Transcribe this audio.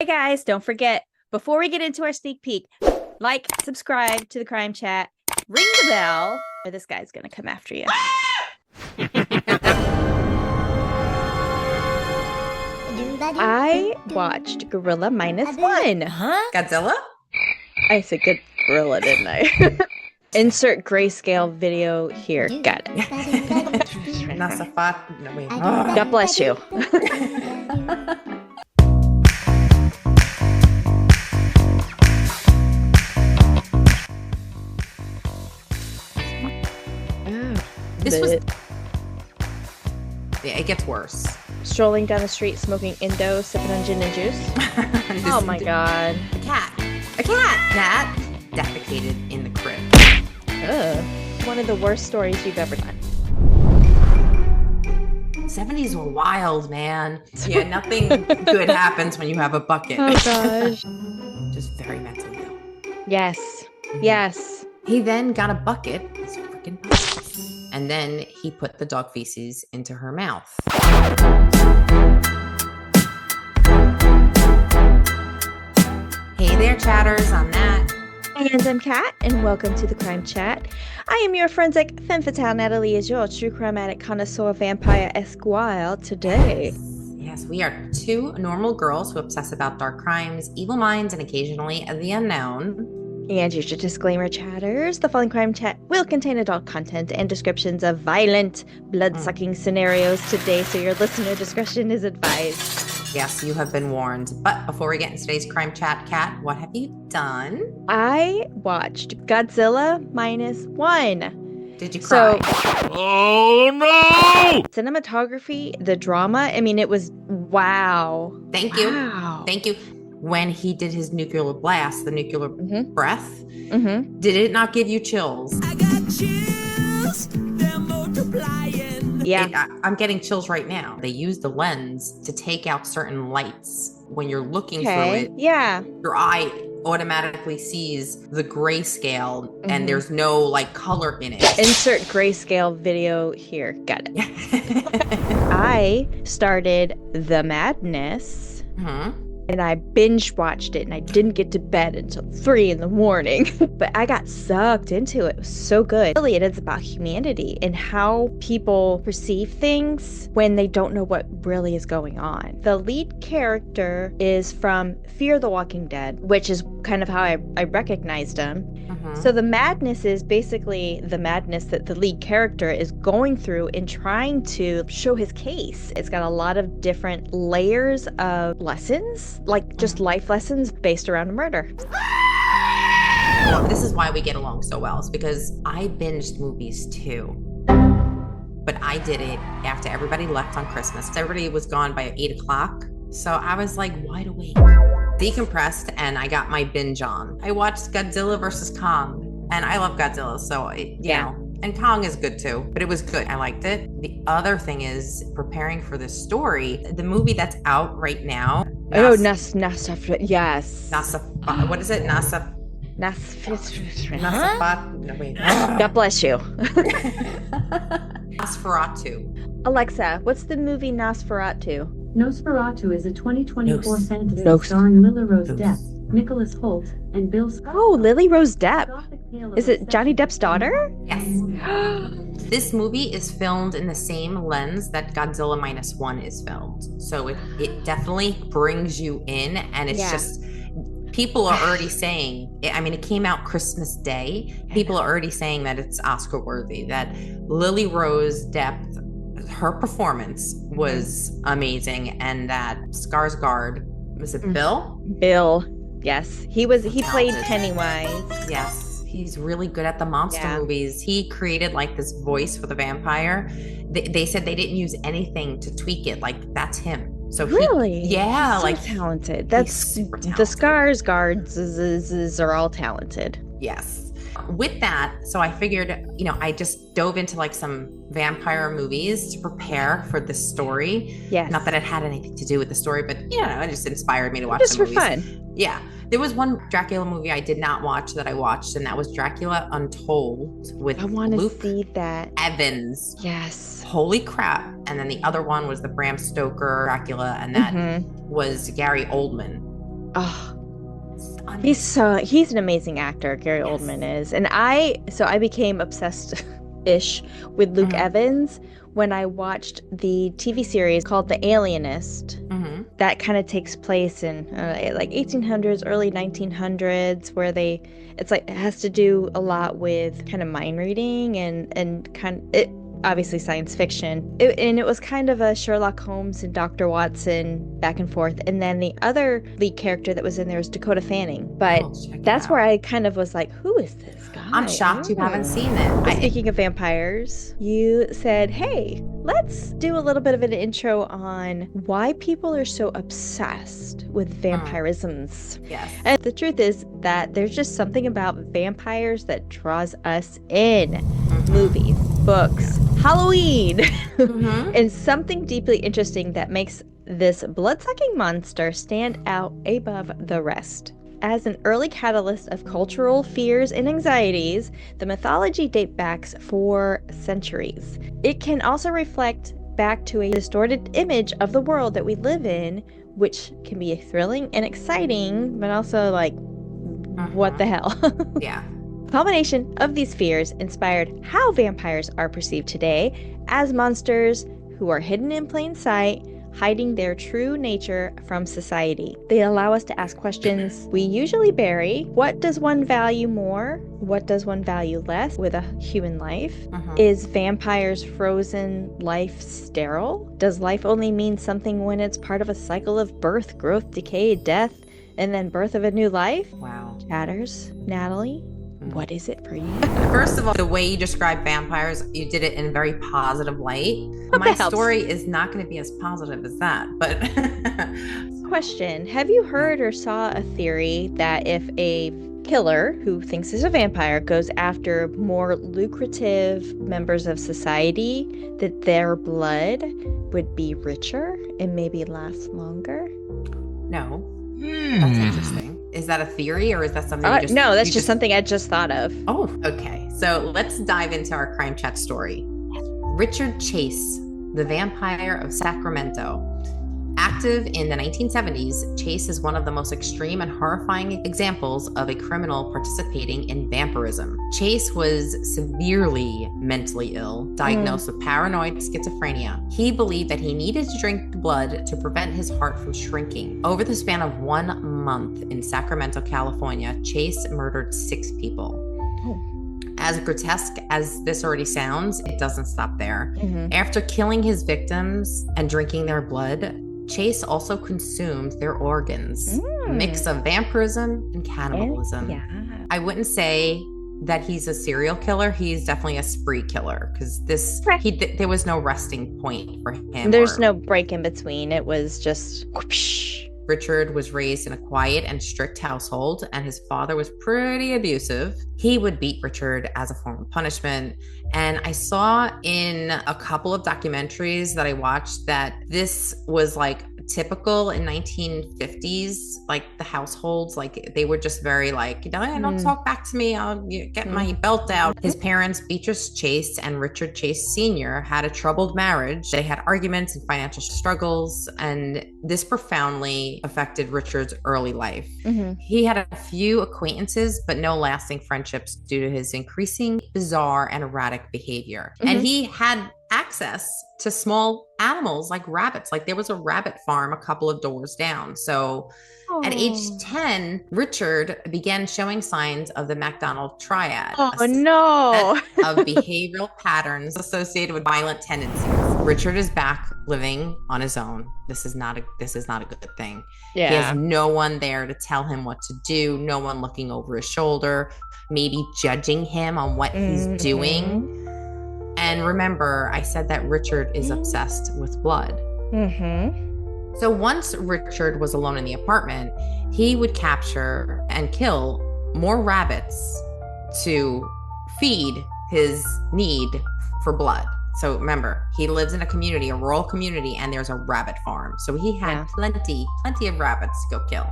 guys, don't forget, before we get into our sneak peek, like, subscribe to the Crime Chat, ring the bell, or this guy's gonna come after you. I watched Gorilla -1. Huh? Godzilla? I said good gorilla, didn't I? Insert grayscale video here. Got it. No, wait. God bless you. This was... Yeah, it gets worse. Strolling down the street, smoking Indo, sipping on gin and juice. Oh my god. A cat. Cat defecated in the crib. Ugh. One of the worst stories you've ever done. 70s were wild, man. Yeah, nothing good happens when you have a bucket. Oh gosh. Just very mentally ill. Yes. Yes. He then got a bucket. His freaking bucket. And then he put the dog feces into her mouth. Hey there, chatters. I'm Nat. And I'm Kat, and welcome to the Crime Chat. I am your forensic femme fatale Natalie, is your true crime addict connoisseur vampire esquire today. Yes, we are two normal girls who obsess about dark crimes, evil minds, and occasionally the unknown. And here's your disclaimer, chatters. The following Crime Chat will contain adult content and descriptions of violent, blood-sucking scenarios today, so your listener discretion is advised. Yes, you have been warned. But before we get into today's Crime Chat, Kat, what have you done? I watched Godzilla -1. Did you cry? Oh no! Cinematography, the drama, I mean, it was wow. Thank you. Wow. Thank you. When he did his nuclear blast, the nuclear breath, did it not give you chills? I got chills, they're multiplying. Yeah. I'm getting chills right now. They use the lens to take out certain lights. When you're looking through it, yeah, your eye automatically sees the grayscale and there's no like color in it. Insert grayscale video here. Got it. I started The Madness. And I binge watched it, and I didn't get to bed until 3 a.m. But I got sucked into it. It was so good. Really, it is about humanity and how people perceive things when they don't know what really is going on. The lead character is from Fear the Walking Dead, which is kind of how I recognized him. So the madness is basically the madness that the lead character is going through in trying to show his case. It's got a lot of different layers of lessons, like just life lessons based around a murder. Well, this is why we get along so well. It's because I binged movies too. But I did it after everybody left on Christmas. Everybody was gone by 8 o'clock. So I was like wide awake, decompressed, and I got my binge on. I watched Godzilla vs. Kong, and I love Godzilla, so you know, and Kong is good too, but it was good. I liked it. The other thing is preparing for this story, the movie that's out right now. Yes. What is it? No, wait. God bless you. Nosferatu. Alexa, what's the movie Nosferatu? Nosferatu is a 2024 fantasy starring Lily Rose Depp, Nicholas Hoult, and Bill Skarsgård. Oh, Lily Rose Depp. Is it Johnny Depp's daughter? Yes. This movie is filmed in the same lens that Godzilla -1 is filmed. So it definitely brings you in, and it's just, people are already saying, I mean, it came out Christmas Day. People are already saying that it's Oscar worthy, that Lily Rose Depp, her performance was amazing, and that Skarsgård, was it Bill? Bill, yes. He played Talented. Pennywise. Yes, he's really good at the monster movies. He created like this voice for the vampire. They said they didn't use anything to tweak it. Like, that's him. So really? Yeah, he's like so talented. That's super talented. The Skarsgårds are all talented. Yes. With that, so I figured, you know, I just dove into like some vampire movies to prepare for this story. Yes. Not that it had anything to do with the story, but you know, it just inspired me to watch just the for movies. fun. Yeah. There was one Dracula movie I did not watch that I watched, and that was Dracula Untold with I want to Luke see that. Evans. Yes. Holy crap. And then the other one was the Bram Stoker Dracula, and that was Gary Oldman. Oh, he's an amazing actor, Gary Oldman is. And I became obsessed-ish with Luke Evans when I watched the TV series called The Alienist. That kind of takes place in like 1800s, early 1900s, where it has to do a lot with kind of mind reading and obviously science fiction. And it was kind of a Sherlock Holmes and Dr. Watson back and forth. And then the other lead character that was in there was Dakota Fanning. But that's where I kind of was like, who is this guy? I'm shocked you haven't seen it. Speaking of vampires, you said, hey, let's do a little bit of an intro on why people are so obsessed with vampirisms. Yes. And the truth is that there's just something about vampires that draws us in. Movies, books, Halloween, and something deeply interesting that makes this blood-sucking monster stand out above the rest. As an early catalyst of cultural fears and anxieties, the mythology dates back for centuries. It can also reflect back to a distorted image of the world that we live in, which can be thrilling and exciting, but also like, what the hell? Yeah. A combination of these fears inspired how vampires are perceived today as monsters who are hidden in plain sight, hiding their true nature from society. They allow us to ask questions we usually bury. What does one value more? What does one value less with a human life? Is vampires' frozen life sterile? Does life only mean something when it's part of a cycle of birth, growth, decay, death, and then birth of a new life? Wow. Chatters, Natalie, what is it for you? First of all, the way you describe vampires, you did it in a very positive light. My story is not going to be as positive as that, but... Question. Have you heard or saw a theory that if a killer who thinks is a vampire goes after more lucrative members of society, that their blood would be richer and maybe last longer? No. That's interesting. Is that a theory or is that something you just... No, that's just something I just thought of. Oh, okay. So let's dive into our crime chat story. Richard Chase, the Vampire of Sacramento. Active in the 1970s, Chase is one of the most extreme and horrifying examples of a criminal participating in vampirism. Chase was severely mentally ill, diagnosed with paranoid schizophrenia. He believed that he needed to drink blood to prevent his heart from shrinking. Over the span of 1 month in Sacramento, California, Chase murdered 6 people. As grotesque as this already sounds, it doesn't stop there. After killing his victims and drinking their blood, Chase also consumed their organs, a mix of vampirism and cannibalism. I wouldn't say that he's a serial killer. He's definitely a spree killer because there was no resting point for him. There's no break in between. It was just whoosh. Richard was raised in a quiet and strict household, and his father was pretty abusive. He would beat Richard as a form of punishment. And I saw in a couple of documentaries that I watched that this was like typical in 1950s, like the households, like they were just very like, don't talk back to me, I'll get my belt out. His parents, Beatrice Chase and Richard Chase Sr., had a troubled marriage. They had arguments and financial struggles, and this profoundly affected Richard's early life. He had a few acquaintances, but no lasting friendships due to his increasing bizarre and erratic behavior. And he had access to small animals like rabbits. Like there was a rabbit farm a couple of doors down. So at age 10, Richard began showing signs of the McDonald triad. Of behavioral patterns associated with violent tendencies. Richard is back living on his own. This is not a good thing. He has no one there to tell him what to do, no one looking over his shoulder, maybe judging him on what he's doing. And remember, I said that Richard is obsessed with blood. So once Richard was alone in the apartment, he would capture and kill more rabbits to feed his need for blood. So remember, he lives in a community, a rural community, and there's a rabbit farm. So he had plenty of rabbits to go kill.